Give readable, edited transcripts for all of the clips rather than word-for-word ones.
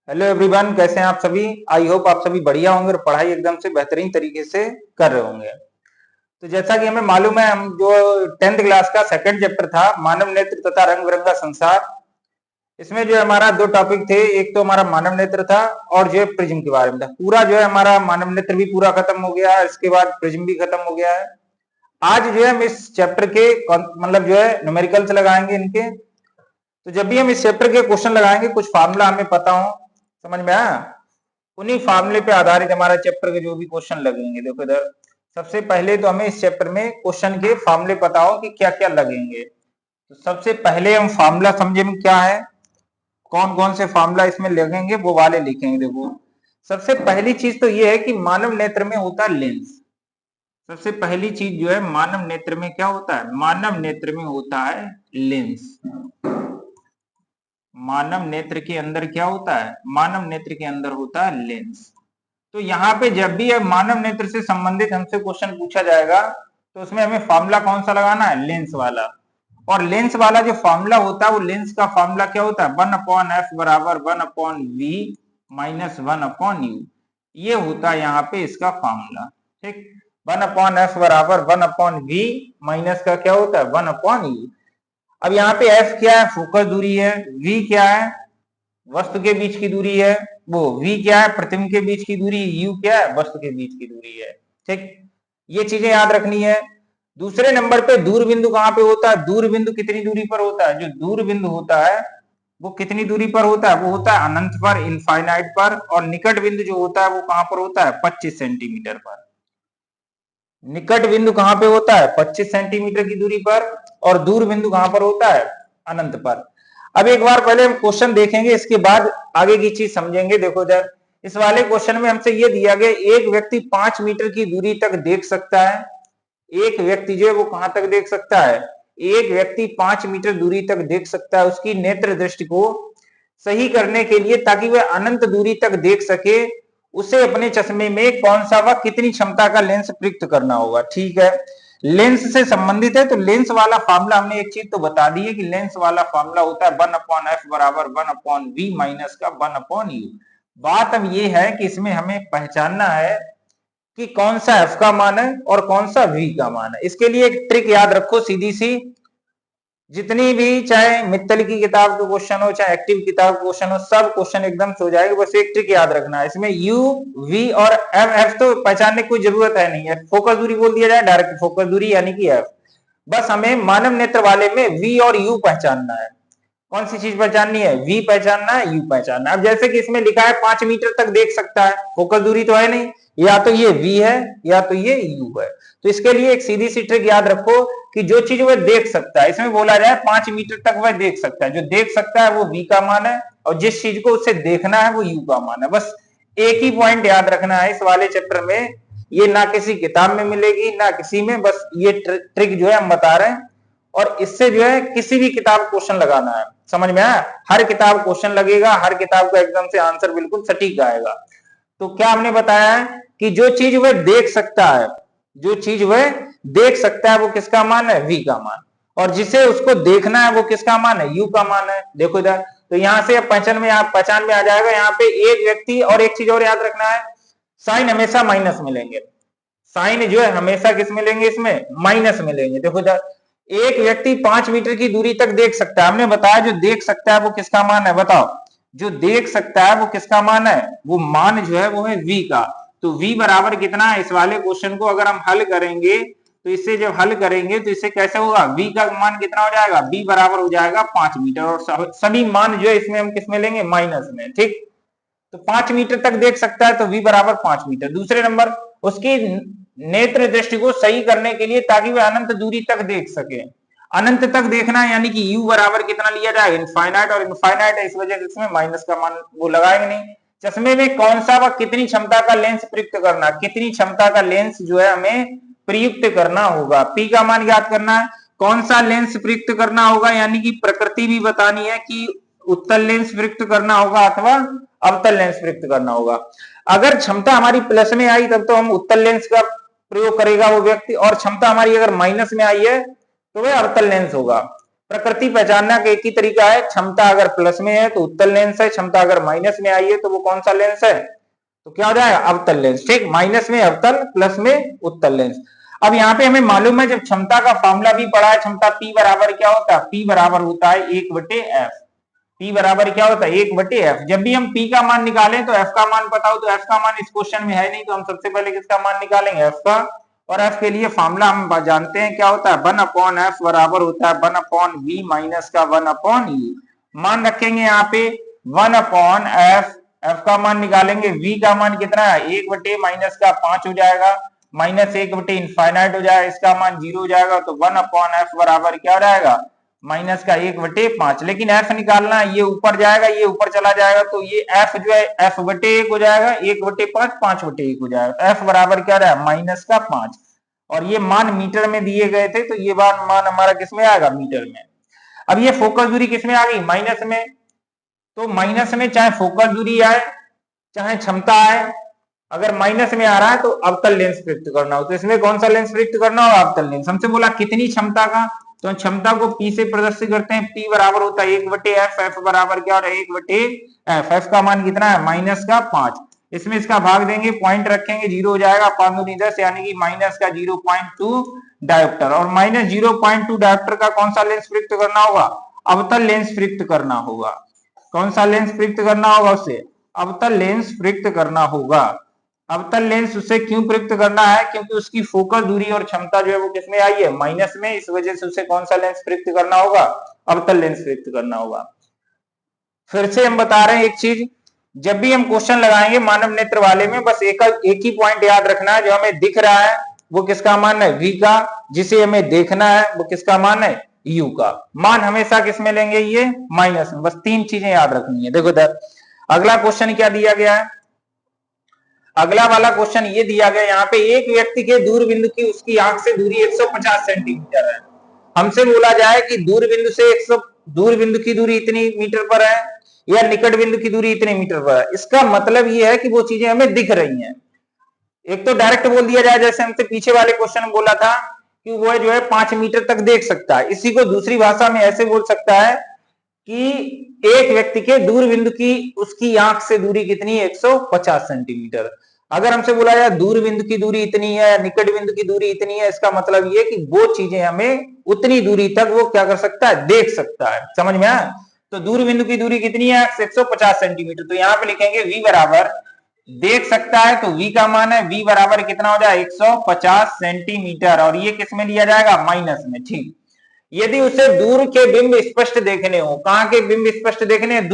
Hello everyone, कैसे हैं आप सभी। आई होप आप सभी बढ़िया होंगे और पढ़ाई एकदम से बेहतरीन तरीके से कर रहे होंगे। तो जैसा कि हमें मालूम है, हम जो 10th क्लास का सेकंड चैप्टर था मानव नेत्र तथा रंग बिरंगा संसार, इसमें जो है हमारा दो टॉपिक थे। एक तो हमारा मानव नेत्र था और जो है प्रिज्म के बारे में था। पूरा जो है हमारा मानव नेत्र भी पूरा खत्म हो गया है, इसके बाद प्रिज्म भी खत्म हो गया है। आज जो है हम इस चैप्टर के मतलब जो है न्यूमेरिकल्स लगाएंगे इनके। तो जब भी हम इस चैप्टर के क्वेश्चन लगाएंगे, कुछ फार्मूला हमें पता हो, समझ में आया, उन्हीं फार्मूले पे आधारित हमारा चैप्टर के जो भी क्वेश्चन लगेंगे। देखो इधर, सबसे पहले तो हमें इस चैप्टर में क्वेश्चन के फार्मूले पता हो कि क्या क्या लगेंगे। तो सबसे पहले हम फार्मूला समझे में क्या है, कौन कौन से फार्मूला इसमें लगेंगे वो वाले लिखेंगे। देखो, सबसे पहली चीज तो ये है कि मानव नेत्र में होता है लेंस। सबसे पहली चीज जो है, मानव नेत्र में क्या होता है, मानव नेत्र में होता है लेंस। मानव नेत्र के अंदर क्या होता है, मानव नेत्र के अंदर होता है लेंस। तो यहाँ पे जब भी मानव नेत्र से संबंधित हमसे क्वेश्चन पूछा जाएगा तो उसमें हमें फार्मूला कौन सा लगाना है, लेंस वाला। और लेंस वाला जो फार्मूला होता है, वो लेंस का फार्मूला क्या होता है, 1/f बराबर 1/v माइनस 1/u। ये होता है यहाँ पे इसका फार्मूला। ठीक, 1/f बराबर 1/v माइनस का क्या होता है, 1/u। अब यहाँ पे f क्या है, फोकस दूरी है। v क्या है, वस्तु के बीच की दूरी है। वो v क्या है, प्रतिबिंब के बीच की दूरी। u क्या है, वस्तु के बीच की दूरी है। ठीक, ये चीजें याद रखनी है। दूसरे नंबर पे दूर बिंदु कहाँ पे होता है, दूर बिंदु कितनी दूरी पर होता है, जो दूर बिंदु होता है वो कितनी दूरी पर होता है, वो होता है अनंत पर, इनफाइनाइट पर। और निकट बिंदु जो होता है वो कहां पर होता है, 25 सेंटीमीटर पर। निकट बिंदु कहां पे होता है, 25 सेंटीमीटर की दूरी पर। और दूर बिंदु कहां पर होता है, अनंत पर। अब एक बार पहले हम क्वेश्चन देखेंगे, इसके बाद आगे की चीज समझेंगे। देखो इधर, इस वाले क्वेश्चन में हमसे ये दिया गया, एक व्यक्ति 5 मीटर की दूरी तक देख सकता है। एक व्यक्ति जो है वो कहां तक देख सकता है, एक व्यक्ति 5 मीटर दूरी तक देख सकता है। उसकी नेत्र दृष्टि को सही करने के लिए, ताकि वह अनंत दूरी तक देख सके, उसे अपने चश्मे में कौन सा व कितनी क्षमता का लेंस प्रयुक्त करना होगा। ठीक है, लेंस से संबंधित है तो लेंस वाला फार्मूला हमने एक चीज तो बता दी है कि लेंस वाला फार्मूला होता है 1/f बराबर 1/v माइनस का 1/u। बात अब ये है कि इसमें हमें पहचानना है कि कौन सा f का मान है और कौन सा v का मान है। इसके लिए एक ट्रिक याद रखो सीधी सी, जितनी भी चाहे मित्तल की किताब के क्वेश्चन हो, चाहे एक्टिव किताब के क्वेश्चन हो, सब क्वेश्चन एकदम से हो जाएगा। बस एक ट्रिक याद रखना है, इसमें u v और f तो पहचानने की कोई जरूरत है नहीं है। फोकस दूरी बोल दिया जाए, डायरेक्ट फोकस दूरी यानी कि f। बस हमें मानव नेत्र वाले में v और u पहचानना है। कौन सी चीज पहचाननी है, v पहचानना है, u पहचानना है। अब जैसे कि इसमें लिखा है 5 मीटर तक देख सकता है, फोकस दूरी तो है नहीं, या तो ये v है या तो ये u है। तो इसके लिए एक सीधी सी ट्रिक याद रखो कि जो चीज वह देख सकता है, इसमें बोला जाए 5 मीटर तक वह देख सकता है, जो देख सकता है वो v का मान है, और जिस चीज को उसे देखना है वो u का मान है। बस एक ही पॉइंट याद रखना है इस वाले चैप्टर में, ये ना किसी किताब में मिलेगी ना किसी में, बस ये ट्रिक जो है हम बता रहे हैं। और इससे जो है किसी भी किताब क्वेश्चन लगाना है, समझ में आया, हर किताब क्वेश्चन लगेगा, हर किताब का एकदम से आंसर बिल्कुल सटीक आएगा। तो क्या हमने बताया है कि जो चीज वह देख सकता है, जो चीज वह देख सकता है वो किसका मान है, v का मान। और जिसे उसको देखना है वो किसका मान है, u का मान है। देखो इधर, तो यहां से पहचान में आ जाएगा। यहाँ पे एक व्यक्ति, और एक चीज और याद रखना है, साइन हमेशा माइनस मिलेंगे। साइन जो है हमेशा किस मिलेंगे, इसमें माइनस मिलेंगे। देखो इधर, एक व्यक्ति 5 मीटर की दूरी तक देख सकता है, हमने बताया जो देख सकता है वो किसका मान है, बताओ, जो देख सकता है वो किसका मान है, वो मान जो है वो है v का। तो v बराबर कितना है, इस वाले क्वेश्चन को अगर हम हल करेंगे तो इससे जब हल करेंगे तो इससे कैसे होगा, v का मान कितना हो जाएगा, v बराबर हो जाएगा 5 मीटर। और सभी मान जो है इसमें हम किस में लेंगे, माइनस में। ठीक, तो 5 मीटर तक देख सकता है तो v बराबर 5 मीटर। दूसरे नंबर, उसकी नेत्र दृष्टि को सही करने के लिए, ताकि वह अनंत दूरी तक देख सके। अनंत तक देखना है यानी कि u बराबर कितना लिया जाएगा, इनफाइनाइट, और इनफाइनाइट है इस वजह से इसमें माइनस का मान वो लगाएंगे नहीं। चश्मे में कौन सा व कितनी क्षमता का लेंस प्रयुक्त करना, कितनी क्षमता का लेंस जो है हमें प्रयुक्त करना होगा, p का मान याद करना है। कौन सा लेंस प्रयुक्त करना होगा, यानी कि प्रकृति भी बतानी है कि उत्तल लेंस प्रयुक्त करना होगा अथवा अवतल लेंस प्रयुक्त करना होगा। अगर क्षमता हमारी प्लस में आई तब तो हम उत्तल लेंस का प्रयोग करेगा वो व्यक्ति, और क्षमता हमारी अगर माइनस में आई है तो वह अवतल लेंस होगा। प्रकृति पहचानना का एक ही तरीका है, क्षमता अगर प्लस में है तो उत्तल लेंस है, क्षमता अगर माइनस में आई है तो वो कौन सा लेंस है, तो क्या हो जाएगा, अवतल लेंस। ठीक, माइनस में अवतल, प्लस में उत्तल लेंस। अब यहाँ पे हमें मालूम है, जब क्षमता का फॉर्मूला भी पढ़ा है, क्षमता P बराबर क्या होता है, P बराबर होता है 1/f। P बराबर क्या होता है, 1/f। जब भी हम P का मान निकालें तो f का मान पता हो, तो f का मान इस क्वेश्चन में है नहीं, तो हम सबसे पहले किसका मान निकालेंगे, f का। और f के लिए फॉर्मूला हम जानते हैं क्या होता है, 1/f बराबर होता है 1/v माइनस का 1/u। मान रखेंगे यहाँ पे 1/f, f का मान निकालेंगे, v का मान कितना है, 1 माइनस का 5 हो जाएगा, माइनस 1 इनफाइनाइट हो जाएगा, इसका मान 0 हो जाएगा, तो 1/f बराबर क्या हो जाएगा, माइनस का 1/5। लेकिन f निकालना है, ये ऊपर जाएगा, ये ऊपर चला जाएगा, तो ये f जो है f/1 हो जाएगा, 1/5 5/1 हो जाएगा, तो f बराबर क्या रहा है, माइनस का 5। और ये मान मीटर में दिए गए थे, तो ये मान हमारा किस में आएगा, मीटर में। अब ये फोकस दूरी किस में आ गई, माइनस में। तो माइनस में चाहे फोकस दूरी आए चाहे क्षमता आए, अगर माइनस में आ रहा है तो अवतल लेंस प्रयुक्त करना हो, तो इसमें कौन सा लेंस प्रयुक्त करना हो, अवतल लेंस। हमसे बोला कितनी क्षमता का, तो क्षमता को P से प्रदर्शित करते हैं, P बराबर होता है 1/f, f बराबर क्या हो रहा है, 1/f, f का मान कितना है, माइनस का 5। इसमें इसका भाग देंगे, पॉइंट रखेंगे, 0 हो जाएगा, 5 दूनी 10, यानी कि माइनस का 0.2 डायोप्टर। और माइनस 0.2 डायोप्टर का कौन सा लेंस प्रयुक्त करना होगा, अवतल लेंस प्रयुक्त करना होगा। कौन सा लेंस प्रयुक्त करना होगा, उसे अवतल लेंस प्रयुक्त करना होगा। अवतल लेंस उसे क्यों प्रयुक्त करना है, क्योंकि उसकी फोकस दूरी और क्षमता जो है वो किसमें आई है, माइनस में, इस वजह से उसे कौन सा लेंस प्रयुक्त करना होगा, अवतल लेंस प्रयुक्त करना होगा। फिर से हम बता रहे हैं एक चीज, जब भी हम क्वेश्चन लगाएंगे मानव नेत्र वाले में, बस एक ही पॉइंट याद रखना है, जो हमें दिख रहा है वो किसका मान है, v का, जिसे हमें देखना है वो किसका मान है, u का। मान हमेशा किसमें लेंगे, ये माइनस में। बस 3 चीजें याद रखनी है। देखो इधर अगला क्वेश्चन क्या दिया गया है, अगला वाला क्वेश्चन ये दिया गया, यहाँ पे एक व्यक्ति के दूर बिंदु की उसकी आंख से दूरी 150 सेंटीमीटर है। हमसे बोला जाए कि दूर बिंदु से दूर बिंदु की दूरी इतनी मीटर पर है, या निकट बिंदु की दूरी इतने मीटर पर है। इसका मतलब ये है कि वो चीजें हमें दिख रही हैं। एक तो डायरेक्ट बोल दिया जाए, जैसे हमसे पीछे वाले क्वेश्चन में बोला था कि वो जो है 5 मीटर तक देख सकता है। इसी को दूसरी भाषा में ऐसे बोल सकता है कि एक व्यक्ति के दूर बिंदु की उसकी आंख से दूरी कितनी है, 150 सेंटीमीटर। अगर हमसे बोला जाए दूर बिंदु की दूरी इतनी है, निकट बिंदु की दूरी इतनी है, इसका मतलब ये कि वो चीजें हमें उतनी दूरी तक वो क्या कर सकता है, देख सकता है। समझ में आया। तो दूर बिंदु की दूरी कितनी है, 150 सेंटीमीटर। तो यहाँ पे लिखेंगे v बराबर, देख सकता है तो v का मान है, v बराबर कितना हो जाए, 150 सेंटीमीटर। और ये किस में लिया जाएगा, माइनस में। ठीक, यदि उसे दूर के बिंब स्पष्ट देखने हो, कहां के बिंब स्पष्ट देखने हैं,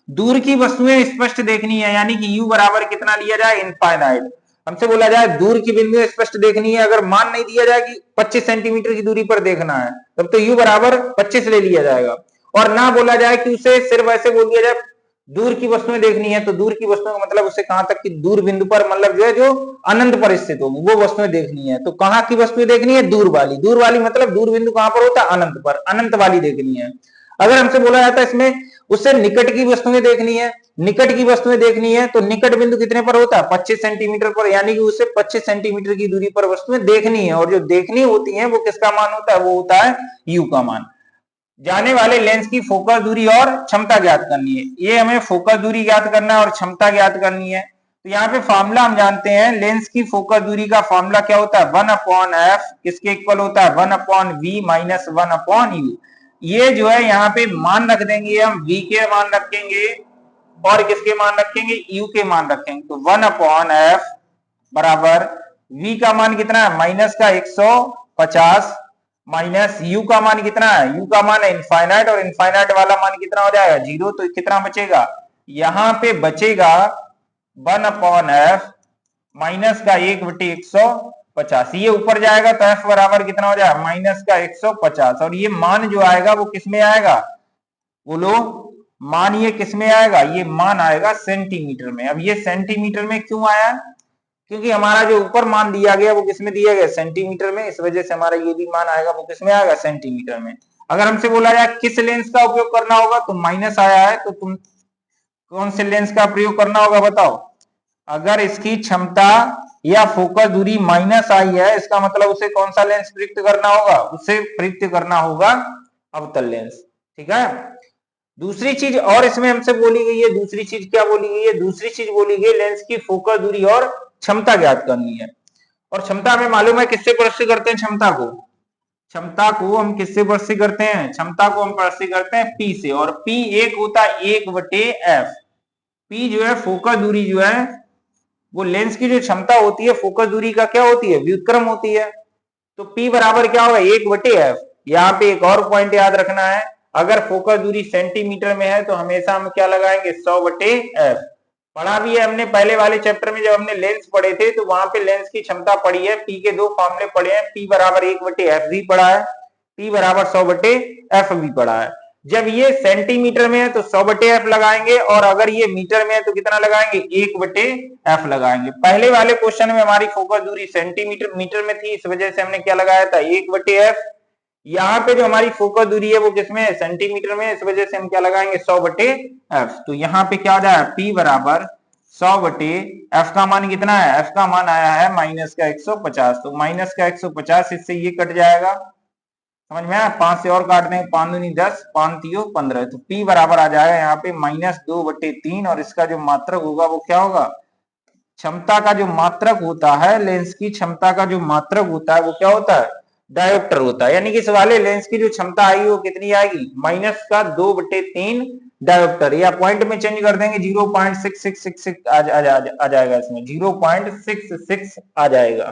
दूर की वस्तुएं स्पष्ट देखनी है, यानी कि u बराबर कितना लिया जाए, इनफाइनाइट। हमसे बोला जाए दूर की बिंदु स्पष्ट देखनी है, अगर मान नहीं दिया जाए कि 25 सेंटीमीटर की दूरी पर देखना है, तब तो u बराबर 25 ले लिया जाएगा। और ना बोला जाए कि उसे सिर्फ ऐसे बोल दिया जाए दूर की वस्तुएं देखनी है, तो दूर की वस्तुएं का मतलब उसे कहां तक कि दूर बिंदु पर, मतलब जो है जो अनंत पर स्थित हो, वो वस्तुएं देखनी है। तो कहां की वस्तुएं देखनी है, दूर वाली मतलब दूर बिंदु कहां पर होता है, अनंत पर, अनंत वाली देखनी है। अगर हमसे बोला जाता है इसमें उससे निकट की वस्तुएं देखनी है, निकट की वस्तुएं देखनी है, तो निकट बिंदु कितने पर होता है, 25 सेंटीमीटर पर, यानी कि उसे 25 सेंटीमीटर की दूरी पर वस्तुएं देखनी है। और जो देखनी होती है वो किसका मान होता है, वो होता है u का मान। जाने वाले लेंस की फोकस दूरी और क्षमता ज्ञात करनी है। ये हमें फोकस दूरी ज्ञात करना है और क्षमता ज्ञात करनी है। तो यहाँ पे फॉर्मूला हम जानते हैं, लेंस की फोकस दूरी का फॉर्मूला क्या होता है, 1/f, किसके इक्वल होता है, 1/v माइनस 1/u। ये जो है यहाँ पे मान रख देंगे हम, v के मान रखेंगे और किसके मान रखेंगे, u के मान रखेंगे। तो 1/f बराबर v का मान कितना है, माइनस का 150 माइनस u का मान कितना है, u का मान है इनफाइनाइट, और इनफाइनाइट वाला मान कितना हो जाएगा, 0। तो कितना बचेगा, यहाँ पे बचेगा 1/f माइनस का 1/150। ये ऊपर जाएगा तो f बराबर कितना हो जाएगा, माइनस का 150। और ये मान जो आएगा वो किस में आएगा, बोलो मान ये किस में आएगा, ये मान आएगा सेंटीमीटर में। अब ये सेंटीमीटर में क्यों आया, क्योंकि हमारा जो ऊपर मान दिया गया वो किसमें दिया गया, सेंटीमीटर में, इस वजह से हमारा ये भी मान आएगा वो किसमें आएगा, सेंटीमीटर में। अगर हमसे बोला जाए किस लेंस का उपयोग करना होगा, तो माइनस आया है, तो तुम कौन से लेंस का प्रयोग करना होगा बताओ। अगर इसकी क्षमता या फोकस दूरी माइनस आई है, इसका मतलब उसे कौन सा लेंस प्रयुक्त करना होगा, उसे प्रयुक्त करना होगा अवतल लेंस। ठीक है, दूसरी चीज और इसमें हमसे बोली गई है, दूसरी चीज क्या बोली गई है, दूसरी चीज बोली गई लेंस की फोकस दूरी और क्षमता ज्ञात करनी है। और क्षमता हमें मालूम है किससे प्रदर्शित करते हैं, क्षमता को हम किससे प्रदर्शित करते हैं, क्षमता को हम प्रदर्शित करते हैं P से, और P एक होता है 1/f। P जो है फोकस दूरी जो है वो लेंस की जो क्षमता होती है फोकस दूरी का क्या होती है, व्युत्क्रम होती है। तो P बराबर क्या होगा 1/f। यहाँ पे एक और पॉइंट याद रखना है, अगर फोकस दूरी सेंटीमीटर में है तो हमेशा हम क्या लगाएंगे 100/f। पढ़ा भी है हमने पहले वाले चैप्टर में, जब हमने लेंस पढ़े थे तो वहां पे लेंस की क्षमता पढ़ी है, P के दो फॉर्मूले पढ़े हैं, P बराबर 1/f भी पढ़ा है, P बराबर 100/f भी पढ़ा है। जब ये सेंटीमीटर में है तो 100/f लगाएंगे, और अगर ये मीटर में है तो कितना लगाएंगे 1/f लगाएंगे। पहले वाले क्वेश्चन में हमारी फोकस दूरी सेंटीमीटर मीटर में थी, इस वजह से हमने क्या लगाया था 1/f। यहाँ पे जो हमारी फोकस दूरी है वो किसमें है, सेंटीमीटर में, इस वजह से हम क्या लगाएंगे 100/f। तो यहाँ पे क्या आ जाए P बराबर 100/f का मान कितना है, f का मान आया है -150। तो -150 इससे ये कट जाएगा, समझ में आया, 5 से और काट देंगे, 5 दूनी 10, 5 तियो 15। तो P बराबर आ जाएगा यहाँ पे -2/3, और इसका जो मात्रक होगा वो क्या होगा, क्षमता का जो मात्रक होता है, लेंस की क्षमता का जो मात्रक होता है वो क्या होता है, डायोप्टर होता है। यानी कि इस वाले लेंस की जो क्षमता आएगी वो कितनी आएगी, -2/3 डायोप्टर, या पॉइंट में चेंज कर देंगे 0.6666 आ जाएगा, इसमें 0.66 आ जाएगा।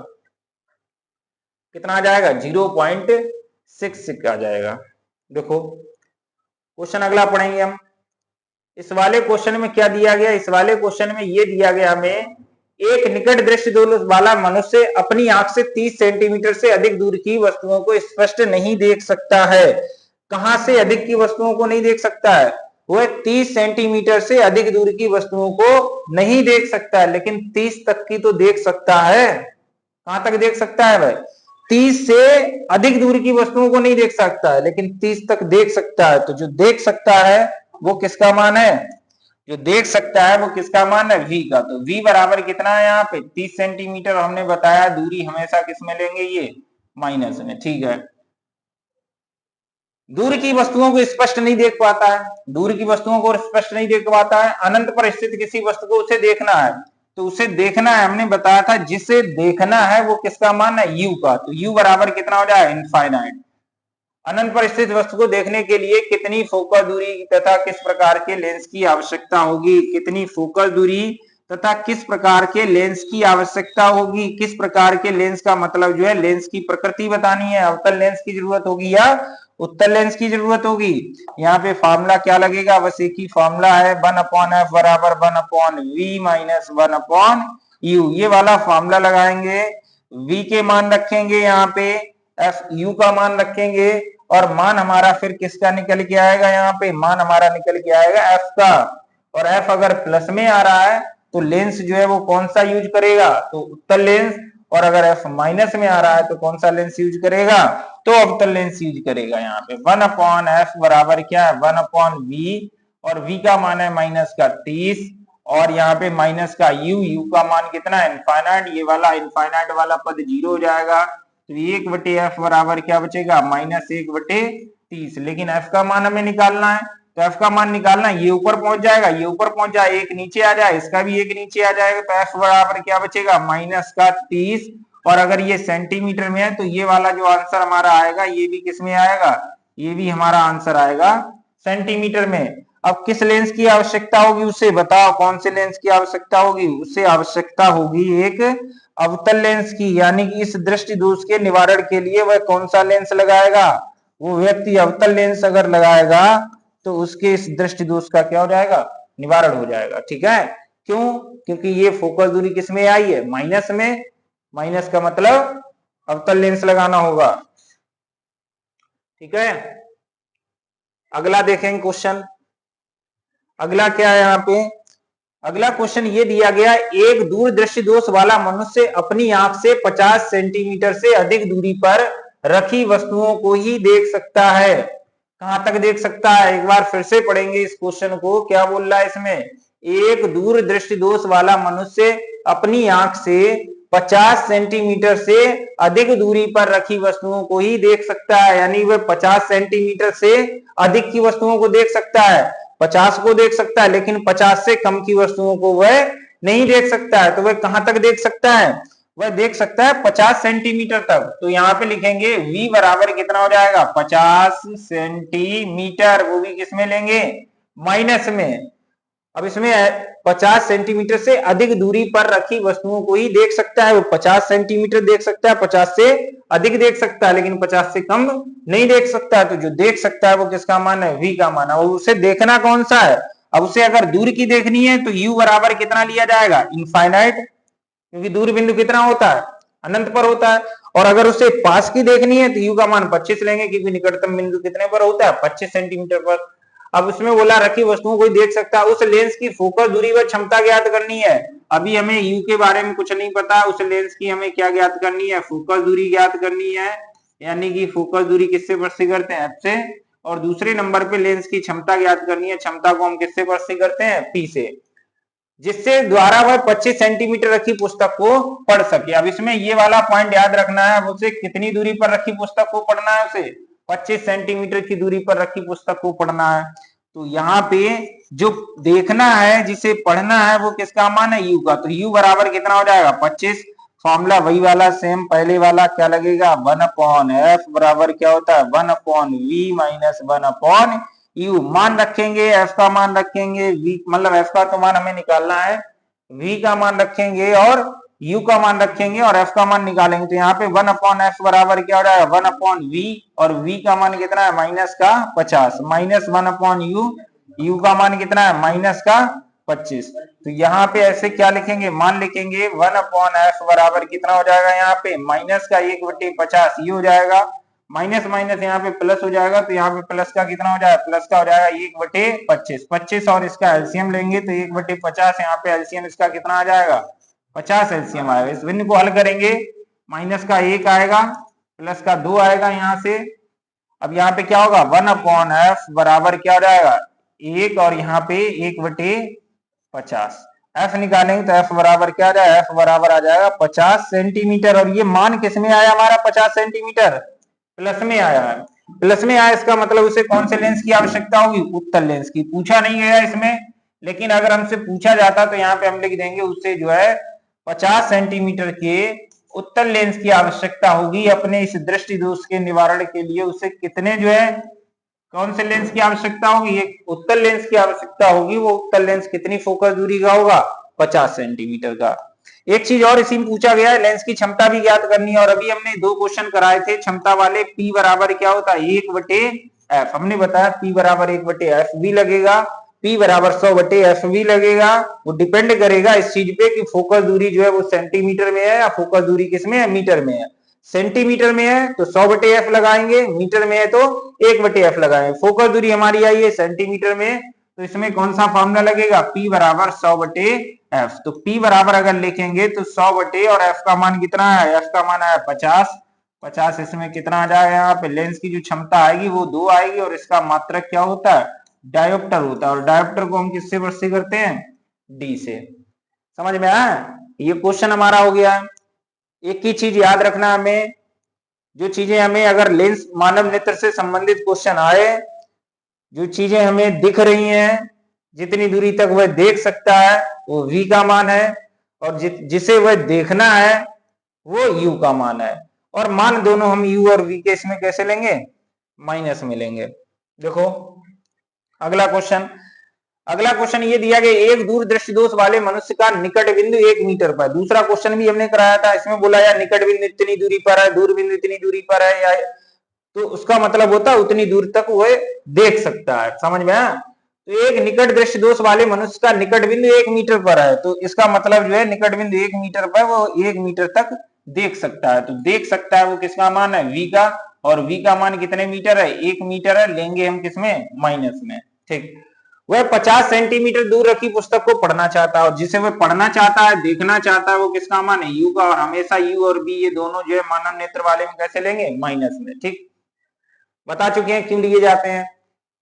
कितना आ जाएगा 0.66 आ जाएगा। देखो क्वेश्चन अगला पढ़ेंगे हम। इस वाले क्वेश्चन में क्या दिया गया, इस वाले क्वेश्चन में ये दिया गया हमें, एक निकट दृष्टि दोष वाला मनुष्य अपनी आंख से 30 सेंटीमीटर से अधिक दूर की वस्तुओं को स्पष्ट नहीं देख सकता है। कहां से अधिक की वस्तुओं को नहीं देख सकता है, वह 30 सेंटीमीटर से अधिक दूर की वस्तुओं को नहीं देख सकता है, लेकिन 30 तक की तो देख सकता है। कहां तक देख सकता है भाई, 30 से अधिक दूर की वस्तुओं को नहीं देख सकता है, लेकिन 30 तक देख सकता है। तो जो देख सकता है वो किसका मान है, जो देख सकता है वो किसका मान है, v का। तो v बराबर कितना है यहाँ पे 30 सेंटीमीटर, हमने बताया दूरी हमेशा किस में लेंगे, ये माइनस में। ठीक है, दूर की वस्तुओं को स्पष्ट नहीं देख पाता है, दूर की वस्तुओं को स्पष्ट नहीं देख पाता है। अनंत पर स्थित किसी वस्तु को उसे देखना है, तो उसे देखना है, हमने बताया था जिसे देखना है वो किसका मान है, u का। तो u बराबर कितना हो जाएगा इनफाइनाइट। अनंत पर स्थित वस्तु को देखने के लिए कितनी फोकस दूरी तथा किस प्रकार के लेंस की आवश्यकता होगी, कितनी फोकस दूरी तथा किस प्रकार के लेंस की आवश्यकता होगी। किस प्रकार के लेंस का मतलब जो है लेंस की प्रकृति बतानी है, अवतल लेंस की जरूरत होगी या उत्तल लेंस की जरूरत होगी। यहाँ पे फॉर्मूला क्या लगेगा, बस एक ही फॉर्मूला है, 1/f बराबर 1/v माइनस 1/u। ये वाला फॉर्मूला लगाएंगे, v के मान रखेंगे, यहाँ पे f u का मान रखेंगे, और मान हमारा फिर किसका निकल के आएगा, यहाँ पे मान हमारा निकल के आएगा f का। और f अगर प्लस में आ रहा है तो लेंस जो है वो कौन सा यूज करेगा, तो उत्तल लेंस, और अगर f माइनस में आ रहा है तो कौन सा लेंस यूज करेगा, तो अवतल लेंस यूज करेगा। यहाँ पे 1/f बराबर क्या है 1/v, और v का मान है माइनस का 30, और यहाँ पे माइनस का u का मान कितना है इनफाइनाइट, ये वाला इनफाइनाइट वाला पद 0 हो जाएगा। तो 1/f बराबर क्या बचेगा -1/30। लेकिन f का मान हमें निकालना है, तो f का मान निकालना, ये ऊपर पहुंच जाएगा, ये ऊपर पहुंच जाए, एक नीचे आ जाए, इसका भी एक नीचे आ जाएगा, तो f बराबर क्या बचेगा -30। और अगर ये सेंटीमीटर में है तो ये वाला जो आंसर हमारा आएगा ये भी किस में आएगा, ये भी हमारा आंसर आएगा सेंटीमीटर में। अब किस लेंस की आवश्यकता होगी उसे बताओ, कौन से लेंस की आवश्यकता होगी, उससे आवश्यकता होगी एक अवतल लेंस की। यानी कि इस दृष्टि दोष के निवारण के लिए वह कौन सा लेंस लगाएगा, वो व्यक्ति अवतल लेंस अगर लगाएगा तो उसके इस दृष्टि दोष का क्या हो जाएगा, निवारण हो जाएगा। ठीक है, क्यों, क्योंकि ये फोकस दूरी किस में आई है, माइनस में, माइनस का मतलब अवतल लेंस लगाना होगा। ठीक है, अगला देखेंगे क्वेश्चन। अगला क्या है यहाँ पे, अगला क्वेश्चन ये दिया गया, एक दूर दृष्टि दोष वाला मनुष्य अपनी आंख से 50 सेंटीमीटर से अधिक दूरी पर रखी वस्तुओं को ही देख सकता है। कहां तक देख सकता है, एक बार फिर से पढ़ेंगे इस क्वेश्चन को। क्या बोल रहा है इसमें, एक दूर दृष्टि दोष वाला मनुष्य अपनी आंख से 50 सेंटीमीटर से अधिक दूरी पर रखी वस्तुओं को ही देख सकता है, यानी वह 50 सेंटीमीटर से अधिक की वस्तुओं को देख सकता है। 50 को देख सकता है लेकिन 50 से कम की वस्तुओं को वह नहीं देख सकता है। तो वह कहां तक देख सकता है? वह देख सकता है 50 सेंटीमीटर तक। तो यहाँ पे लिखेंगे v बराबर कितना हो जाएगा? 50 सेंटीमीटर। वो भी किस में लेंगे? माइनस में। अब इसमें 50 सेंटीमीटर से अधिक दूरी पर रखी वस्तुओं को ही देख सकता है। वो 50 सेंटीमीटर देख सकता है, 50 से अधिक देख सकता है, लेकिन 50 से कम नहीं देख सकता है। तो जो देख सकता है वो किसका मान है? v का मान है। और उसे देखना कौन सा है? अब उसे अगर दूर की देखनी है तो u बराबर कितना लिया जाएगा? इनफाइनाइट, क्योंकि दूर बिंदु कितना होता है? अनंत पर होता है। और अगर उसे पास की देखनी है तो u का मान 25 लेंगे, क्योंकि निकटतम बिंदु कितने पर होता है? 25 सेंटीमीटर पर। अब उसमें बोला रखी वस्तुओं को देख सकता है। उस लेंस की फोकस दूरी व क्षमता ज्ञात करनी है। अभी हमें u के बारे में कुछ नहीं पता, उस लेंस की हमें क्या ज्ञात करनी है? फोकस दूरी ज्ञात करनी है, यानी कि फोकस दूरी किससे प्रस्तुत करते हैं? f से। और दूसरे नंबर पे लेंस की क्षमता ज्ञात करनी है, क्षमता को हम किससे प्रस्तुत करते हैं? p से, जिससे द्वारा वह 25 सेंटीमीटर रखी पुस्तक को पढ़ सके। अब इसमें ये वाला पॉइंट याद रखना है, उसे कितनी दूरी पर रखी पुस्तक को पढ़ना है? उसे 25 सेंटीमीटर की दूरी पर रखी पुस्तक को पढ़ना है। तो यहाँ पे जो देखना है, जिसे पढ़ना है, वो किसका मान है? u का। तो u बराबर कितना हो जाएगा? 25। फॉर्मूला वही वाला सेम पहले वाला, क्या लगेगा? 1/f बराबर क्या होता है? 1/v minus 1/u। मान रखेंगे, f का मान रखेंगे, v मतलब f का तो मान हमें निकालना है, v का मान रखेंगे और u का मान रखेंगे और f का मान निकालेंगे। तो यहाँ पे 1/f बराबर क्या हो रहा है? 1/v। और v का मान कितना है? माइनस का 50 माइनस 1/u। u का मान कितना है? माइनस का 25। तो यहाँ पे ऐसे क्या लिखेंगे? मान लिखेंगे 1/f बराबर कितना हो जाएगा? यहाँ पे माइनस का 1/50 ये हो जाएगा, माइनस माइनस यहाँ पे प्लस हो जाएगा। तो यहाँ पे प्लस का कितना हो जाएगा? प्लस का हो जाएगा 1/25। 25 और इसका एलसीएम लेंगे तो 1/50, यहाँ पे एलसीएम इसका कितना आ जाएगा? 50 एलसीएम आएगा। इस बिंदु को हल करेंगे, माइनस का 1 आएगा, प्लस का 2 आएगा यहाँ से। अब यहाँ पे क्या होगा? 1/f बराबर क्या हो जाएगा? 1 और यहाँ पे 1/50। f निकालेंगे तो f बराबर क्या आ जाएगा? f बराबर आ जाएगा 50 सेंटीमीटर। और ये मान किस में आया हमारा? 50 सेंटीमीटर प्लस में आया है। प्लस में आया, इसका मतलब उसे कौन से लेंस की आवश्यकता होगी? उत्तल लेंस की। पूछा नहीं गया इसमें, लेकिन अगर हमसे पूछा जाता तो यहाँ पे हम लिख देंगे उससे जो है 50 सेंटीमीटर के उत्तल लेंस की आवश्यकता होगी अपने इस दृष्टि दोष के निवारण के लिए। उसे कितने जो है कौन से लेंस की आवश्यकता होगी? एक उत्तल लेंस की आवश्यकता होगी। वो उत्तल लेंस कितनी फोकस दूरी का होगा? 50 सेंटीमीटर का। एक चीज और इसी में पूछा गया है, लेंस की क्षमता भी ज्ञात करनी है। और अभी हमने 2 क्वेश्चन कराए थे क्षमता वाले। P बराबर क्या होता है? 1/f। हमने बताया P बराबर 1/f भी लगेगा, P बराबर 100/f भी लगेगा। वो डिपेंड करेगा इस चीज पे कि फोकस दूरी जो है वो सेंटीमीटर में है या फोकस दूरी किसमें है? मीटर में है। सेंटीमीटर में है तो 100/f लगाएंगे, मीटर में है तो 1/f लगाएंगे। फोकस दूरी हमारी आई है सेंटीमीटर में, तो इसमें कौन सा फॉर्मूला लगेगा? P बराबर 100/f। तो P बराबर अगर लिखेंगे तो 100 और f का मान कितना है? f का मान है 50। 50 इसमें कितना आ जाएगा? यहाँ पे लेंस की जो क्षमता आएगी वो 2 आएगी और इसका मात्रक क्या होता है? डायोप्टर होता है। और डायोप्टर को हम किससे प्रस्तुत करते हैं? d से। समझ में आया? ये क्वेश्चन हमारा हो गया है। एक ही चीज याद रखना हमें, जो चीजें हमें अगर लेंस मानव नेत्र से संबंधित क्वेश्चन आए, जो चीजें हमें दिख रही हैं, जितनी दूरी तक वह देख सकता है वो v का मान है, और जिसे वह देखना है वो u का मान है। और मान दोनों हम u और v के इसमें कैसे लेंगे? माइनस में लेंगे। देखो अगला क्वेश्चन ये दिया गया, एक दूर दृष्टि दोष वाले मनुष्य का निकट बिंदु 1 मीटर पर। दूसरा क्वेश्चन भी हमने कराया था, इसमें बोला यार निकट बिंदु इतनी दूरी पर है, दूर बिंदु इतनी दूरी पर है, या तो उसका मतलब होता है उतनी दूर तक वह देख सकता है। समझ में आया? तो एक निकट दृष्टि दोष वाले मनुष्य का निकट बिंदु 1 मीटर पर है, तो इसका मतलब जो है निकट बिंदु 1 मीटर पर वो 1 मीटर तक देख सकता है। तो देख सकता है वो किसका मान है? v का। और v का मान कितने मीटर है? 1 मीटर है। लेंगे हम किसमें? माइनस में। ठीक। वह 50 सेंटीमीटर दूर रखी पुस्तक को पढ़ना चाहता है, और जिसे वह पढ़ना चाहता है, देखना चाहता है, वो किसका मान है? u का। और हमेशा u और v ये दोनों जो है मानव नेत्र वाले में कैसे लेंगे? माइनस में। ठीक, बता चुके हैं क्यों लिए जाते हैं।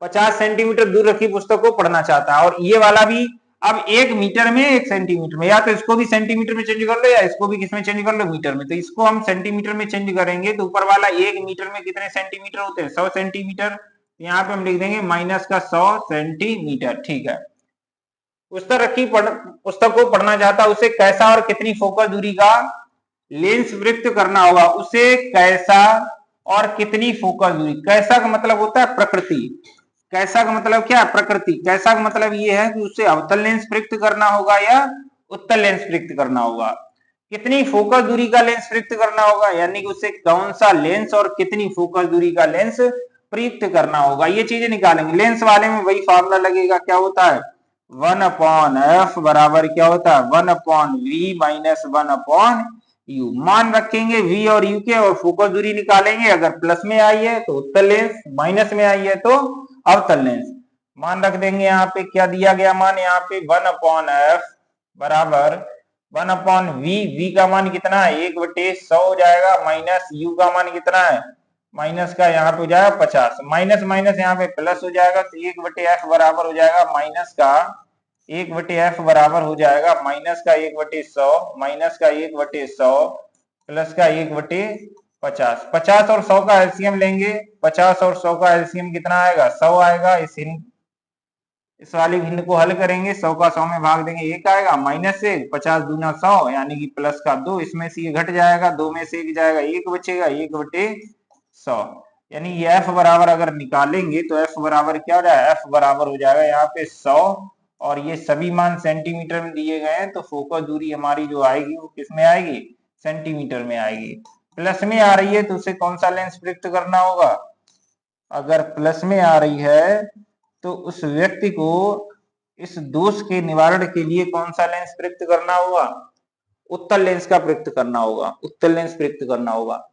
50 सेंटीमीटर दूर रखी पुस्तक को पढ़ना चाहता है। और ये वाला भी अब 1 मीटर में 1 सेंटीमीटर में, या तो इसको भी सेंटीमीटर में चेंज कर लो या इसको भी किसमें चेंज कर लो, मीटर में। तो इसको हम सेंटीमीटर में चेंज करेंगे तो ऊपर वाला 1 मीटर में कितने सेंटीमीटर होते हैं, 100 सेंटीमीटर। यहाँ पे हम लिख देंगे माइनस का 100 सेंटीमीटर। ठीक है, पुस्तक को पढ़ना चाहता उसे कैसा और कितनी फोकस दूरी का लेंस प्रयुक्त करना होगा। उसे कैसा और कितनी फोकस दूरी, कैसा का मतलब होता है प्रकृति, कैसा का मतलब क्या है, प्रकृति। कैसा का मतलब ये है कि उसे अवतल लेंस प्रयुक्त करना होगा या उत्तल लेंस प्रयुक्त करना होगा। कितनी फोकस दूरी का लेंस प्रयुक्त करना होगा, यानी कि उसे कौन सा लेंस और कितनी फोकस दूरी का लेंस प्रयुक्त करना होगा, ये चीजें निकालेंगे। लेंस वाले में वही फॉर्मूला लगेगा, क्या होता है 1/f बराबर क्या होता है 1/v माइनस 1/u। मान रखेंगे v और u के और फोकस दूरी निकालेंगे। अगर प्लस में आई है तो उत्तल लेंस, माइनस में आई है तो अवतल लेंस। मान रख देंगे यहाँ पे, क्या दिया गया मान, यहाँ पे 1/f बराबर 1/v। v का मान कितना है 1/100 हो जाएगा, माइनस u का मान कितना है, माइनस का यहाँ पे हो जाएगा 50, माइनस माइनस यहाँ पे प्लस हो जाएगा, तो 1/f बराबर हो जाएगा माइनस का 1/f बराबर हो जाएगा माइनस का 1/100, माइनस का 1/100 प्लस का 1/50। 50 और 100 का एलसीएम लेंगे, 50 और 100 का एलसीएम कितना आएगा 100 आएगा। इस वाली भिन्न को हल करेंगे, 100 का 100 में भाग देंगे 1 आएगा, माइनस से 50 दूना 100 यानी कि प्लस का 2, इसमें से ये घट जाएगा, 2 में से 1 जाएगा, 1 बचेगा, 1/100। यानी ये f बराबर अगर निकालेंगे तो f बराबर क्या हो जाएगा, f बराबर हो जाएगा यहाँ पे 100 और ये सभी मान सेंटीमीटर में दिए गए हैं, तो फोकस दूरी हमारी जो आएगी वो किस में आएगी, सेंटीमीटर में आएगी। प्लस में आ रही है तो उसे कौन सा लेंस प्रयुक्त करना होगा, अगर प्लस में आ रही है तो उस व्यक्ति को इस दोष के निवारण के लिए कौन सा लेंस प्रयुक्त करना होगा, उत्तल लेंस का प्रयुक्त करना होगा, उत्तल लेंस प्रयुक्त करना होगा।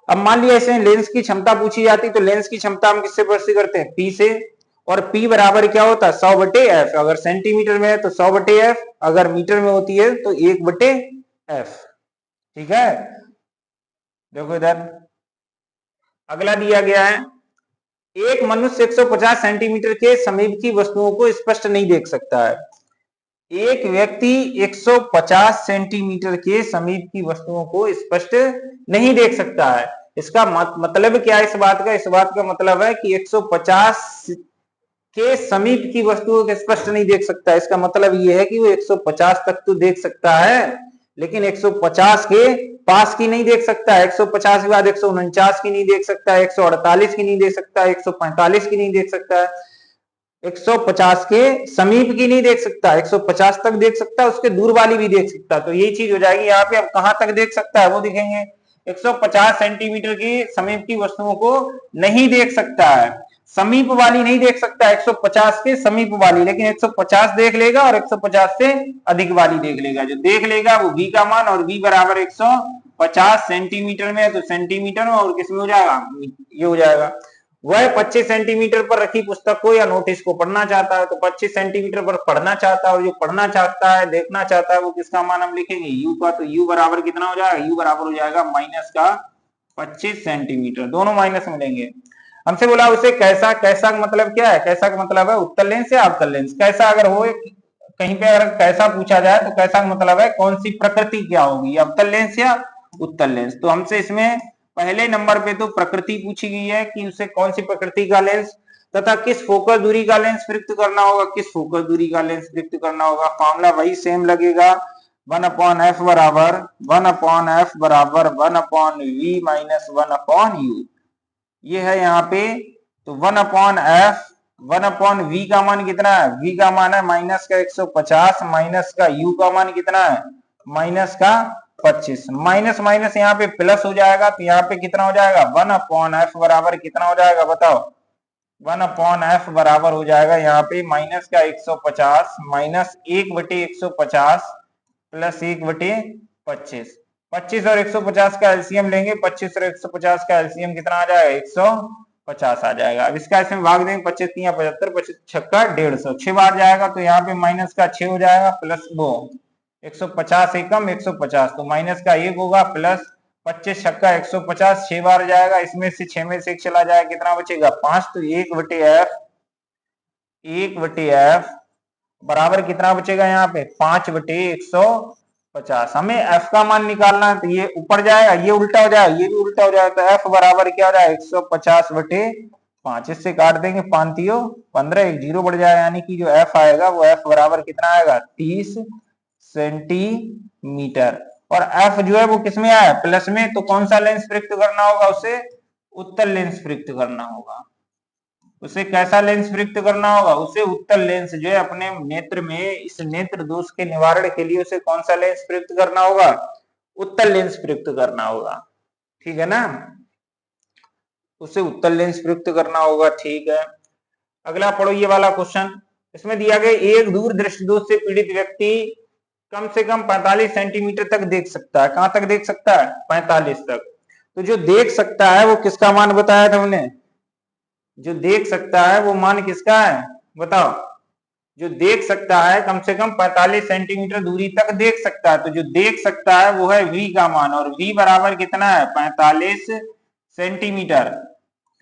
अब मान लिया ऐसे लेंस की क्षमता पूछी जाती तो लेंस की क्षमता हम किससे प्रश्न करते हैं, P से, और P बराबर क्या होता है 100/f। अगर सेंटीमीटर में है तो 100/f, अगर मीटर में होती है तो 1/f। ठीक है, देखो इधर अगला दिया गया है, एक मनुष्य 150 सेंटीमीटर के समीप की वस्तुओं को स्पष्ट नहीं देख सकता है। एक व्यक्ति 150 सेंटीमीटर के समीप की वस्तुओं को स्पष्ट नहीं देख सकता है। इसका मतलब क्या है इस बात का, इस बात का मतलब है कि 150 के समीप की वस्तुओं को स्पष्ट नहीं देख सकता है। इसका मतलब यह है कि वो 150 तक तो देख सकता है लेकिन 150 के पास की नहीं देख सकता है, 150 के बाद 149 की नहीं देख सकता है, 148 की नहीं देख सकता है, 145 की नहीं देख सकता है, 150 के समीप की नहीं देख सकता, 150 तक देख सकता है, उसके दूर वाली भी देख सकता है। तो यही चीज हो जाएगी यहाँ पे। अब कहां तक देख सकता है वो दिखेंगे, 150 सेंटीमीटर की समीप की वस्तुओं को नहीं देख सकता है, समीप वाली नहीं देख सकता, 150 के समीप वाली, लेकिन 150 देख लेगा और 150 से अधिक वाली देख लेगा। जो देख लेगा वो v का मान, और v बराबर 150 सेंटीमीटर में है तो सेंटीमीटर में, और किसमें हो जाएगा, ये हो जाएगा। वह 25 सेंटीमीटर पर रखी पुस्तक को या नोटिस को पढ़ना चाहता है, तो 25 सेंटीमीटर पर पढ़ना चाहता है, और जो पढ़ना चाहता है देखना चाहता है वो किसका मान हम लिखेंगे u का। तो u बराबर कितना हो जाएगा, u बराबर हो जाएगा माइनस का 25 सेंटीमीटर, दोनों माइनस में लेंगे। हमसे बोला उसे कैसा, कैसा का मतलब क्या है, कैसा का मतलब है उत्तल लेंस या अवतल लेंस। कैसा अगर हो कहीं पे अगर कैसा पूछा जाए तो कैसा का मतलब है कौन सी प्रकृति क्या होगी, अवतल लेंस या उत्तल लेंस। तो हमसे इसमें पहले नंबर पे तो प्रकृति पूछी गई है कि उसे कौन सी प्रकृति का लेंस तथा किस फोकस दूरी का लेंस प्रयुक्त करना होगा, किस फोकस दूरी का लेंस प्रयुक्त करना होगा। फॉर्मूला वही सेम लगेगा, 1/f बराबर 1/f बराबर 1/v माइनस 1/u। ये है यहाँ पे। तो 1/f 1/v का मान कितना है, v का मान है माइनस का 150, माइनस का u का मान कितना है माइनस का 25, माइनस माइनस यहाँ पे प्लस हो जाएगा, तो यहाँ पे कितना हो जाएगा 1/f बराबर कितना हो जाएगा बताओ, 1/f बराबर हो जाएगा यहाँ पे माइनस का 150 माइनस 1/150 प्लस 1/25। 25 और 150 का एलसीएम लेंगे, 25 और 150 का एलसीएम कितना आ जाएगा 150 आ जाएगा। अब इसका इसमें भाग देंगे, 25 3 75, 25 छक्का 150, 6 बार जाएगा तो यहाँ पे माइनस का 6 हो जाएगा, प्लस वो 150 एकम 150 तो माइनस का 1 होगा, प्लस 25 छक्का 150, 6 बार जाएगा, इसमें से 6 में से 1 चला जाएगा, कितना बचेगा 5। तो 1/f बराबर कितना बचेगा यहाँ पे 5/150। हमें f का मान निकालना है, तो ये ऊपर जाएगा, ये उल्टा हो जाएगा, ये भी उल्टा हो जाएगा, तो f बराबर क्या हो जाएगा 150/5। इससे काट देंगे 5×3 = 15, एक जीरो बढ़ जाएगा, यानी कि जो f आएगा वो f बराबर कितना आएगा 30 सेंटीमीटर। और f जो है वो किसमें आया प्लस में, तो कौन सा लेंस प्रयुक्त करना होगा, उसे उत्तल लेंस प्रयुक्त करना होगा। उसे कैसा लेंस प्रयुक्त करना होगा, उसे उत्तल लेंस जो है अपने नेत्र में इस नेत्र दोष के निवारण के लिए उसे कौन सा लेंस प्रयुक्त करना होगा, उत्तल लेंस प्रयुक्त करना होगा। ठीक है ना, उसे उत्तल लेंस प्रयुक्त करना होगा। ठीक है, अगला पढ़ो ये वाला क्वेश्चन। इसमें दिया गया एक दूर दृष्टि दोष से पीड़ित व्यक्ति कम से कम 45 सेंटीमीटर तक देख सकता है। कहां तक देख सकता है 45 तक। तो जो देख सकता है वो किसका मान बताया था हमने, जो देख सकता है वो मान किसका है बताओ। जो देख सकता है कम से कम 45 सेंटीमीटर दूरी तक देख सकता है, तो जो देख सकता है वो है v का मान, और v बराबर कितना है 45 सेंटीमीटर।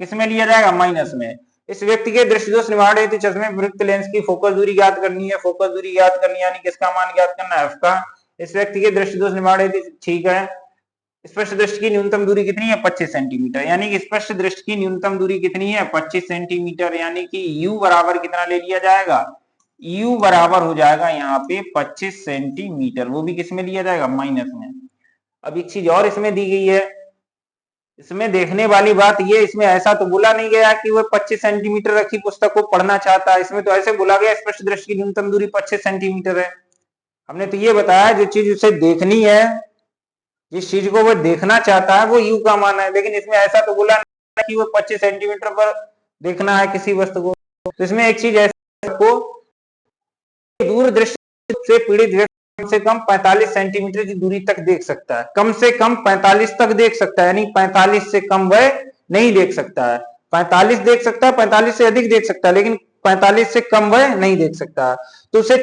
किसमें लिया जाएगा माइनस में। इस व्यक्ति के दृष्टि दोष निवारण हेतु चश्मे प्रयुक्त लेंस की फोकस दूरी ज्ञात करनी है। फोकस दूरी ज्ञात करनी यानी किसका मान ज्ञात करना है f का। इस व्यक्ति के दृष्टि दोष निवारण हेतु, ठीक है, स्पष्ट दृष्टि की न्यूनतम दूरी कितनी है 25 सेंटीमीटर, यानी कि स्पष्ट दृष्टि की न्यूनतम दूरी कितनी है 25 सेंटीमीटर, यानी कि u बराबर कितना ले लिया जाएगा, u बराबर हो जाएगा यहाँ पे 25 सेंटीमीटर, वो भी किसमें लिया जाएगा माइनस में। अब एक चीज और इसमें दी गई है, इसमें देखने वाली बात ये, इसमें ऐसा तो बोला नहीं गया कि वो 25 सेंटीमीटर रखी पुस्तक को पढ़ना चाहता है, इसमें तो ऐसे बोला गया स्पष्ट दृष्टि की न्यूनतम दूरी 25 सेंटीमीटर है। हमने तो ये बताया जो चीज उसे देखनी है, जिस चीज को वो देखना चाहता है वो u का मान है, लेकिन इसमें ऐसा तो बोला नहीं कि वो 25 सेंटीमीटर पर देखना है किसी वस्तु को। तो इसमें एक चीज ऐसे को दूर दृष्टि से पीड़ित व्यक्ति कम से कम 45 सेंटीमीटर की दूरी तक देख सकता है, कम से कम 45 तक देख सकता है, यानी 45 से कम वह नहीं देख सकता है। 45 देख सकता है, 45 से अधिक देख सकता है, लेकिन 45 से कम वह नहीं देख सकता है। तो उसे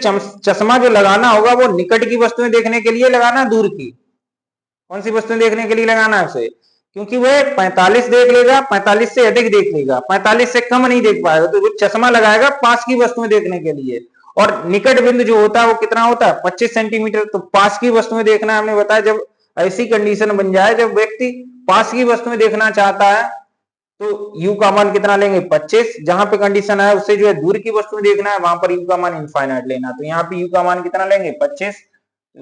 चश्मा जो लगाना होगा वो निकट की वस्तुएं देखने के लिए लगाना, दूर की कौन सी वस्तुएं देखने के लिए लगाना है उसे, क्योंकि वह 45 देख लेगा, 45 से अधिक देख लेगा, 45 से कम नहीं देख पाएगा, तो वो चश्मा लगाएगा पास की वस्तुएं देखने के लिए। और निकट बिंदु जो होता है वो कितना होता है 25 सेंटीमीटर। तो पास की वस्तुएं देखना हमने बताया, जब ऐसी कंडीशन बन जाए जब व्यक्ति पास की वस्तुएं देखना चाहता है तो u का मान कितना लेंगे 25। जहां पे कंडीशन है उससे जो है दूर की वस्तुएं देखना है वहां पर u का मान इनफाइनाइट लेना, तो यहाँ पे u का मान कितना लेंगे 25।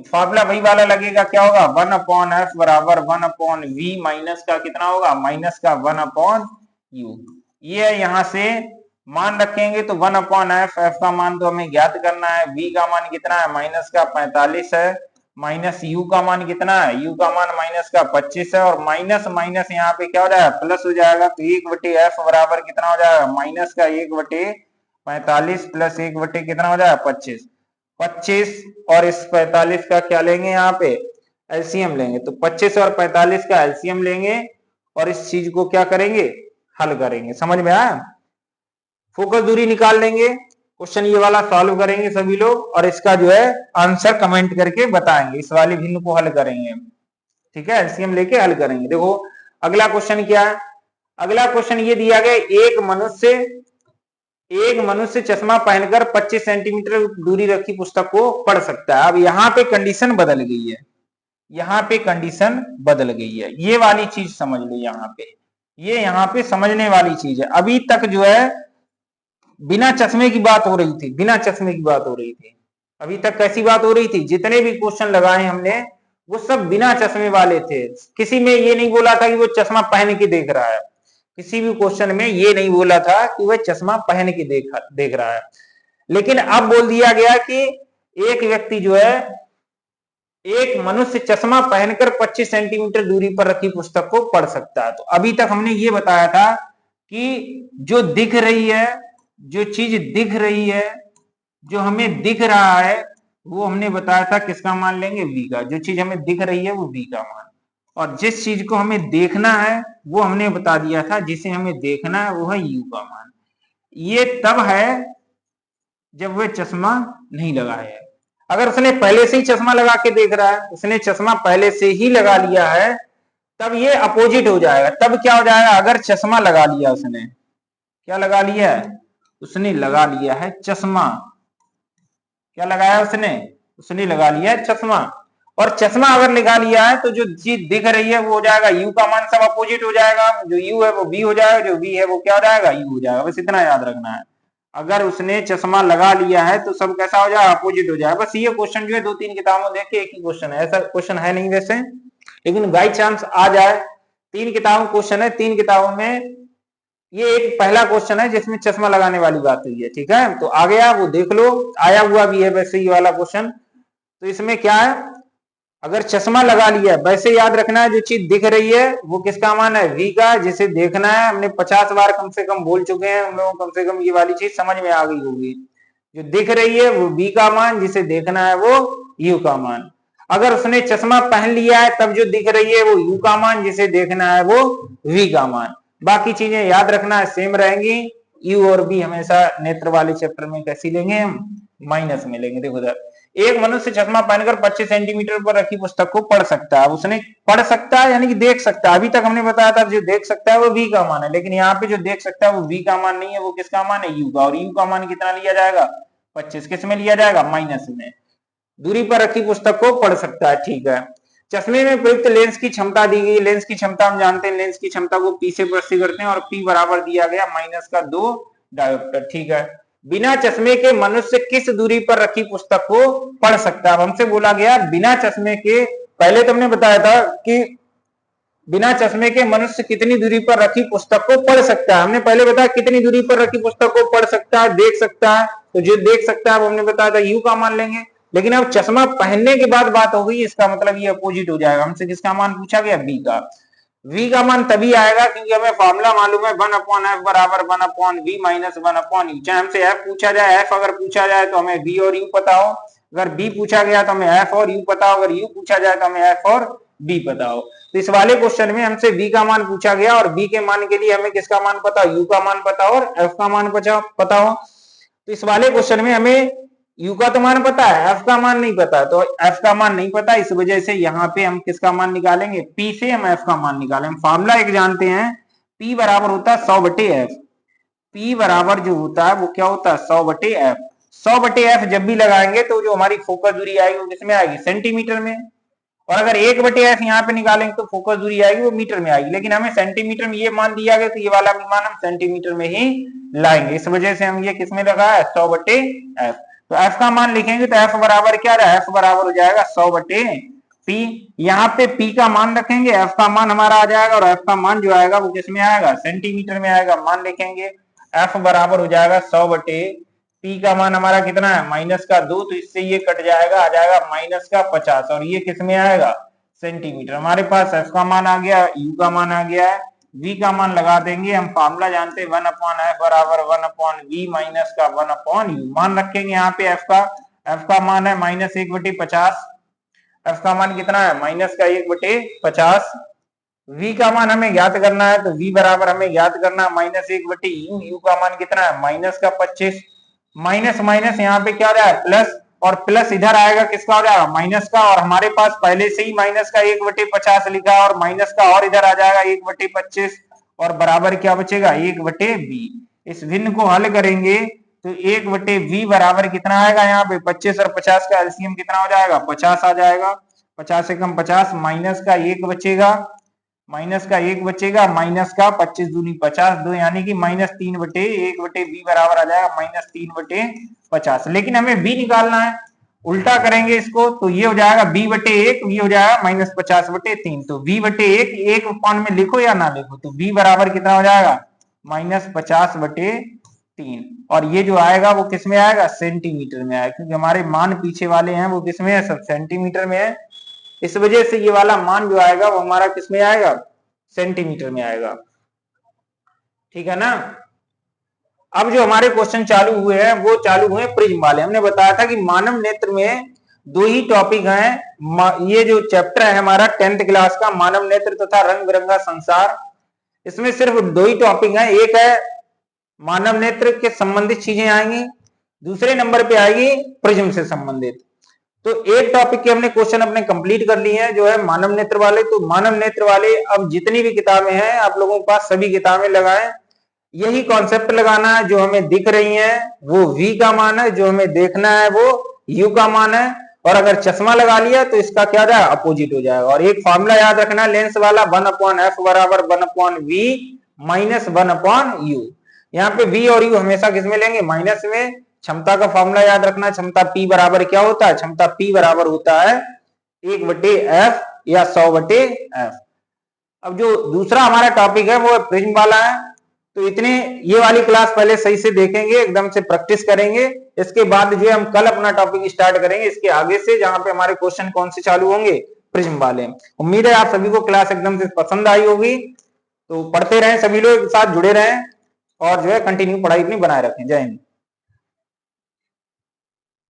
फॉर्मूला वही वाला लगेगा, क्या होगा 1/f बराबर 1/v माइनस का कितना होगा माइनस का 1/u। ये यहाँ से मान रखेंगे तो 1/f, f का मान तो हमें ज्ञात करना है, v का मान कितना है माइनस का 45 है, माइनस u का मान कितना है, u का मान माइनस का 25 है, और माइनस माइनस यहाँ पे क्या हो जाएगा प्लस हो जाएगा, तो 1/f बराबर कितना हो जाएगा माइनस का 1/45 प्लस 1/ कितना हो जाएगा 25। 25 और इस 45 का क्या लेंगे यहाँ पे एलसीएम लेंगे, तो 25 और 45 का एलसीएम लेंगे और इस चीज को क्या करेंगे हल करेंगे। समझ में आया, फोकस दूरी निकाल लेंगे, क्वेश्चन ये वाला सॉल्व करेंगे सभी लोग, और इसका जो है आंसर कमेंट करके बताएंगे, इस वाले भिन्न को हल करेंगे। ठीक है, एलसीएम लेके हल करेंगे। देखो अगला क्वेश्चन क्या है, अगला क्वेश्चन ये दिया गया एक मनुष्य चश्मा पहनकर 25 सेंटीमीटर दूरी रखी पुस्तक को पढ़ सकता है। अब यहाँ पे कंडीशन बदल गई है, यहाँ पे कंडीशन बदल गई है, ये वाली चीज समझ लो यहाँ पे, ये यहाँ पे समझने वाली चीज है। अभी तक जो है बिना चश्मे की बात हो रही थी, बिना चश्मे की बात हो रही थी, अभी तक कैसी बात हो रही थी, जितने भी क्वेश्चन लगाए हमने वो सब बिना चश्मे वाले थे। किसी में ये नहीं बोला था कि वो चश्मा पहन के देख रहा है, किसी भी क्वेश्चन में ये नहीं बोला था कि वह चश्मा पहन के देख रहा है। लेकिन अब बोल दिया गया कि एक व्यक्ति जो है, एक मनुष्य चश्मा पहनकर 25 सेंटीमीटर दूरी पर रखी पुस्तक को पढ़ सकता है। तो अभी तक हमने ये बताया था कि जो दिख रही है, जो चीज दिख रही है, जो हमें दिख रहा है, वो हमने बताया था किसका मान लेंगे v का। जो चीज हमें दिख रही है वो v का मान, और जिस चीज को हमें देखना है वो हमने बता दिया था, जिसे हमें देखना है वो है u का मान। ये तब है जब वह चश्मा नहीं लगाया है। अगर उसने पहले से ही चश्मा लगा के देख रहा है, उसने चश्मा पहले से ही लगा लिया है, तब ये अपोजिट हो जाएगा। तब क्या हो जाएगा, अगर चश्मा लगा लिया उसने, क्या लगा लिया है, उसने लगा लिया है चश्मा, क्या लगाया उसने लगा लिया है चश्मा। और चश्मा अगर लगा लिया है तो जो चीज दिख रही है वो हो जाएगा u का मान सब अपोजिट हो जाएगा, जो u है वो v हो जाएगा, जो v है वो क्या हो जाएगा u हो जाएगा। बस इतना याद रखना है, अगर उसने चश्मा लगा लिया है तो सब कैसा हो जाएगा, अपोजिट हो जाएगा। बस ये क्वेश्चन जो है 2-3 किताबों देख के एक ही क्वेश्चन है, ऐसा क्वेश्चन है नहीं वैसे, लेकिन बाई चांस आ जाए। 3 किताबों क्वेश्चन है, 3 किताबों में ये एक पहला क्वेश्चन है जिसमें चश्मा लगाने वाली बात हुई है। ठीक है, तो आ गया वो देख लो, आया हुआ भी है वैसे ये वाला क्वेश्चन। तो इसमें क्या है, अगर चश्मा लगा लिया है, वैसे याद रखना है जो चीज दिख रही है वो किसका मान है, v का। जिसे देखना है हमने 50 बार कम से कम बोल चुके हैं हम लोग, कम से कम ये वाली चीज समझ में आ गई होगी। जो दिख रही है वो v का मान, जिसे देखना है वो u का मान। अगर उसने चश्मा पहन लिया है तब जो दिख रही है वो u का मान, जिसे देखना है वो v का मान। बाकी चीजें याद रखना है सेम रहेंगी। u और v हमेशा नेत्र वाले चैप्टर में कैसी लेंगे हम, माइनस में लेंगे। देखो इधर, एक मनुष्य चश्मा पहनकर 25 सेंटीमीटर पर रखी पुस्तक को पढ़ सकता है। उसने पढ़ सकता है यानी कि देख सकता है। अभी तक हमने बताया था जो देख सकता है वो v का मान है, लेकिन यहाँ पे जो देख सकता है वो v का मान नहीं है, वो किसका मान है, u का। और u का मान कितना लिया जाएगा, 25। किस में लिया जाएगा, माइनस में। दूरी पर रखी पुस्तक को पढ़ सकता है, ठीक है। चश्मे में प्रयुक्त लेंस की क्षमता दी गई। लेंस की क्षमता हम जानते हैं, लेंस की क्षमता को p से प्रस्तुत करते हैं और p बराबर दिया गया -2 डायोप्टर, ठीक है। बिना चश्मे के मनुष्य किस दूरी पर रखी पुस्तक को पढ़ सकता है। अब हमसे बोला गया बिना चश्मे के, पहले तुमने बताया था कि बिना चश्मे के मनुष्य कितनी दूरी पर रखी पुस्तक को पढ़ सकता है। हमने पहले बताया कितनी दूरी पर रखी पुस्तक को पढ़ सकता है, देख सकता है। तो जो देख सकता है हमने बताया था u का मान लेंगे। लेकिन अब चश्मा पहनने के बाद बात हो गई, इसका मतलब ये अपोजिट हो जाएगा। हमसे किसका मान पूछा गया, v का। v का मान तभी आएगा क्योंकि हमें फॉर्मूला मालूम है 1/f बराबर 1/v माइनस 1/u। चाहे हमसे f पूछा जाए, f अगर पूछा जाए तो हमें v और u पता हो, अगर b पूछा गया तो हमें f और u पता हो, अगर u पूछा जाए तो हमें f और b पता हो। तो इस वाले क्वेश्चन में हमसे v का मान पूछा गया और v के मान के लिए हमें किसका मान पता हो, u का मान पता हो और f का मान पता हो। तो इस वाले क्वेश्चन में हमें u का तो मान पता है, f का मान नहीं पता। तो f का मान नहीं पता, इस वजह से यहाँ पे हम किसका मान निकालेंगे, p से हम f का मान निकालेंगे। फॉर्मूला एक जानते हैं, p बराबर होता है 100/f। p बराबर जो होता है वो क्या होता है, 100/f। 100/f जब भी लगाएंगे तो जो हमारी फोकस दूरी आएगी वो किसमें आएगी, सेंटीमीटर में। और अगर 1/f यहाँ पे निकालेंगे तो फोकस दूरी आएगी वो मीटर में आएगी, लेकिन हमें सेंटीमीटर में ये मान दिया गया तो ये वाला भी मान हम सेंटीमीटर में ही लाएंगे। इस वजह से हम ये किसमें लगा है, 100/f। तो f का मान लिखेंगे तो f बराबर क्या रहा, f बराबर हो जाएगा 100/p। यहाँ पे p का मान रखेंगे, f का मान हमारा आ जाएगा और f का मान जो आएगा वो किसमें आएगा, सेंटीमीटर में आएगा। मान लिखेंगे f बराबर हो जाएगा 100/p का मान हमारा कितना है, -2। तो इससे ये कट जाएगा, आ जाएगा -50 और ये किसमें आएगा, सेंटीमीटर। हमारे पास f का मान आ गया, u का मान आ गया है, v का मान लगा देंगे। हम फॉर्मूला जानते हैं 1/f बराबर 1/v माइनस का 1/u। मान रखेंगे यहाँ पे f का मान है -1/50। f का मान कितना है, -1/50। v का मान हमें ज्ञात करना है, तो v बराबर हमें ज्ञात करना है -1/u। u का मान कितना है, -25। माइनस माइनस यहाँ पे क्या हो रहा है, प्लस, और प्लस इधर आएगा किसका हो जाएगा, माइनस का। और हमारे पास पहले से ही माइनस का 1/50 लिखा है और माइनस का और इधर आ जाएगा 1/25 और बराबर क्या बचेगा, 1/v। इस भिन्न को हल करेंगे तो 1/v बराबर कितना आएगा, यहाँ पे 25 और 50 का एलसीएम कितना हो जाएगा, 50 आ जाएगा। 50 से कम 50, माइनस का 1 बचेगा, माइनस का 1 बचेगा, माइनस का 25 दूनी 50, 2 यानी कि -3/1/v बराबर आ जाएगा -3/50। लेकिन हमें v निकालना है, उल्टा करेंगे इसको तो ये हो जाएगा b/1, ये हो जाएगा -50/3। तो v/1 एक फॉर्म में लिखो या ना लिखो, तो v बराबर कितना हो जाएगा, -50/3। और ये जो आएगा वो किस में आएगा, सेंटीमीटर में आएगा, क्योंकि हमारे मान पीछे वाले हैं वो किस में है, सब सेंटीमीटर में है। इस वजह से ये वाला मान जो आएगा वो हमारा किस में आएगा, सेंटीमीटर में आएगा, ठीक है ना। अब जो हमारे क्वेश्चन चालू हुए हैं वो चालू हुए प्रिज्म वाले। हमने बताया था कि मानव नेत्र में 2 ही टॉपिक हैं। ये जो चैप्टर है हमारा 10th क्लास का, मानव नेत्र तथा रंग बिरंगा संसार, इसमें सिर्फ 2 ही टॉपिक हैं। एक है मानव नेत्र के संबंधित चीजें आएंगी, दूसरे नंबर पे आएगी प्रिज्म से संबंधित। तो एक टॉपिक के हमने क्वेश्चन अपने कंप्लीट कर लिए हैं, जो है मानव नेत्र वाले। तो मानव नेत्र वाले अब जितनी भी किताबें हैं आप लोगों के पास, सभी किताबें लगाएं। यही कॉन्सेप्ट लगाना है, जो हमें दिख रही हैं वो v का मान है, जो हमें देखना है वो यू का मान है, और अगर चश्मा लगा लिया तो इसका क्या हो जाएगा, अपोजिट हो जाएगा। और एक फॉर्मूला याद रखना लेंस वाला, 1/f बराबर 1/v माइनस 1/u। यहाँ पे v और u हमेशा किस में लेंगे, माइनस में। क्षमता का फॉर्मूला याद रखना, क्षमता P बराबर क्या होता है, क्षमता P बराबर होता है 1/f या 100/f। अब जो दूसरा हमारा टॉपिक है वो प्रिज्म वाला है, तो इतने ये वाली क्लास पहले सही से देखेंगे, एकदम से प्रैक्टिस करेंगे। इसके बाद जो है हम कल अपना टॉपिक स्टार्ट करेंगे इसके आगे से, जहां पे हमारे क्वेश्चन कौन से चालू होंगे, प्रिज्म वाले। उम्मीद है आप सभी को क्लास एकदम से पसंद आई होगी। तो पढ़ते रहें, सभी लोग एक साथ जुड़े रहें और जो है कंटिन्यू पढ़ाई अपनी बनाए रखें। जय हिंद।